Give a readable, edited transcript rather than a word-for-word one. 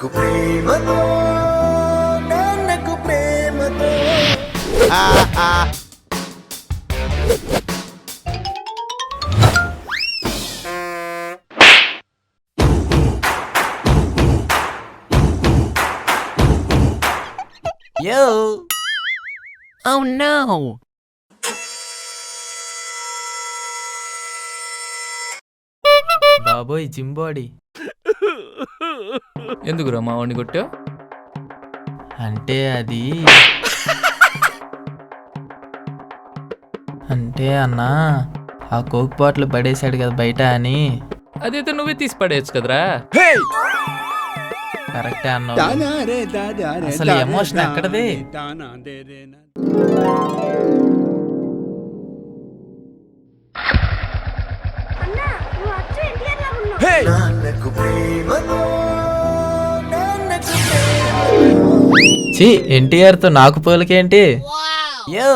Nannaku Prematho Nannaku Prematho Yo! Oh no! బాబోయ్ gym body. ఎందుకురా మా వాడిని కొట్టావు? అంటే అది అంటే అన్నా ఆ కోక్ బాటిల్ పడేశాడు కదా బయట అని. అదైతే నువ్వే తీసి పడేయచ్చు కదరా. కరెక్టే అన్నావు. అసలు ఎమోషన్ ఎక్కడది? నాన్నకు ప్రేమతో నాన్నకు ప్రేమతో ఛీ, ఎన్టీఆర్ తో నాకు పోలికేంటి? యో